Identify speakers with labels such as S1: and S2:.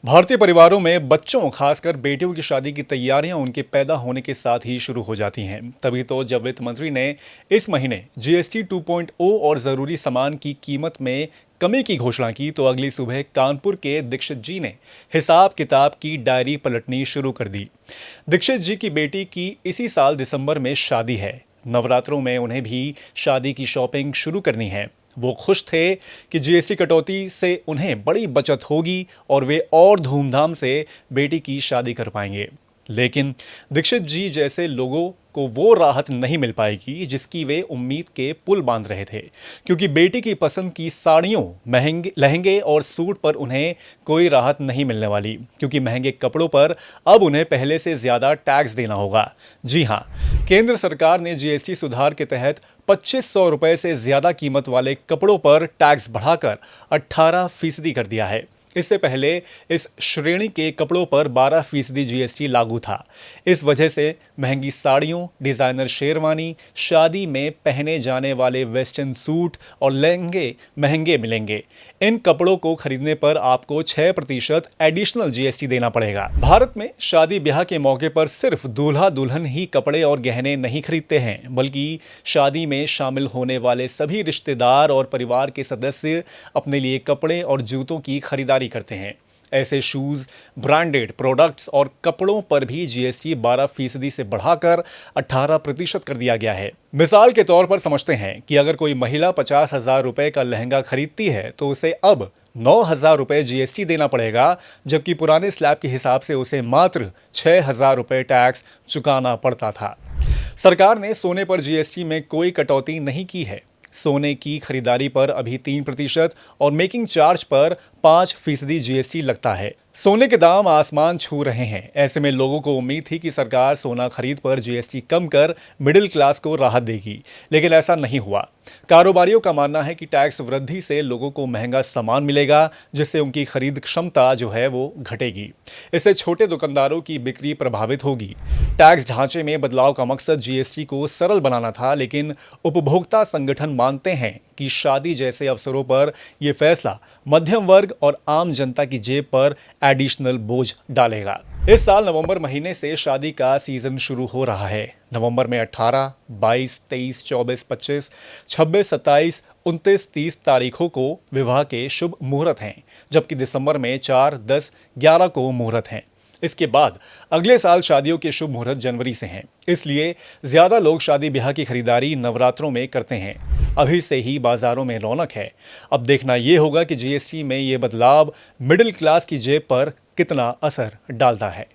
S1: भारतीय परिवारों में बच्चों खासकर बेटियों की शादी की तैयारियां उनके पैदा होने के साथ ही शुरू हो जाती हैं। तभी तो जब वित्त मंत्री ने इस महीने जीएसटी 2.0 और जरूरी सामान की कीमत में कमी की घोषणा की तो अगली सुबह कानपुर के दीक्षित जी ने हिसाब किताब की डायरी पलटनी शुरू कर दी। दीक्षित जी की बेटी की इसी साल दिसंबर में शादी है। नवरात्रों में उन्हें भी शादी की शॉपिंग शुरू करनी है। वो खुश थे कि जीएसटी कटौती से उन्हें बड़ी बचत होगी और वे और धूमधाम से बेटी की शादी कर पाएंगे। लेकिन दीक्षित जी जैसे लोगों को वो राहत नहीं मिल पाएगी जिसकी वे उम्मीद के पुल बांध रहे थे, क्योंकि बेटी की पसंद की साड़ियों, महंगे लहंगे और सूट पर उन्हें कोई राहत नहीं मिलने वाली, क्योंकि महंगे कपड़ों पर अब उन्हें पहले से ज्यादा टैक्स देना होगा। जी हाँ, केंद्र सरकार ने जीएसटी सुधार के तहत 2500 रुपए से ज्यादा कीमत वाले कपड़ों पर टैक्स बढ़ाकर 18% कर दिया है। इससे पहले इस श्रेणी के कपड़ों पर 12% जीएसटी लागू था। इस वजह से महंगी साड़ियों, डिजाइनर शेरवानी, शादी में पहने जाने वाले वेस्टर्न सूट और लहंगे महंगे मिलेंगे। इन कपड़ों को खरीदने पर आपको 6% एडिशनल जीएसटी देना पड़ेगा। भारत में शादी ब्याह के मौके पर सिर्फ दूल्हा दुल्हन ही कपड़े और गहने नहीं खरीदते हैं, बल्कि शादी में शामिल होने वाले सभी रिश्तेदार और परिवार के सदस्य अपने लिए कपड़े और जूतों की खरीदारी करते हैं। ऐसे शूज, ब्रांडेड प्रोडक्ट्स और कपड़ों पर भी जीएसटी 12% से बढ़ाकर 18% कर दिया गया है। मिसाल के तौर पर समझते हैं कि अगर कोई महिला 50,000 रुपए का लहंगा खरीदती है तो उसे अब 9,000 रुपए जीएसटी देना पड़ेगा, जबकि पुराने स्लैब के हिसाब से उसे मात्र 6,000 रुपए टैक्स चुकाना पड़ता था। सरकार ने सोने पर जीएसटी में कोई कटौती नहीं की है। सोने की खरीदारी पर अभी 3% और मेकिंग चार्ज पर 5% जीएसटी लगता है। सोने के दाम आसमान छू रहे हैं। ऐसे में लोगों को उम्मीद थी कि सरकार सोना खरीद पर जीएसटी कम कर मिडिल क्लास को राहत देगी, लेकिन ऐसा नहीं हुआ। कारोबारियों का मानना है कि टैक्स वृद्धि से लोगों को महंगा सामान मिलेगा, जिससे उनकी खरीद क्षमता जो है वो घटेगी। इससे छोटे दुकानदारों की बिक्री प्रभावित होगी। टैक्स ढांचे में बदलाव का मकसद जीएसटी को सरल बनाना था, लेकिन उपभोक्ता संगठन मानते हैं कि शादी जैसे अवसरों पर यह फैसला मध्यम वर्ग और आम जनता की जेब पर एडिशनल बोझ डालेगा। इस साल नवंबर महीने से शादी का सीजन शुरू हो रहा है। नवंबर में 18, 22, 23, 24, 25, 26, 27, 29, 30 तारीखों को विवाह के शुभ मुहूर्त हैं, जबकि दिसंबर में 4, 10, 11 को मुहूर्त हैं। इसके बाद अगले साल शादियों के शुभ मुहूर्त जनवरी से हैं। इसलिए ज्यादा लोग शादी ब्याह की खरीदारी नवरात्रों में करते हैं। अभी से ही बाजारों में रौनक है। अब देखना यह होगा कि जीएसटी में यह बदलाव मिडिल क्लास की जेब पर कितना असर डालता है।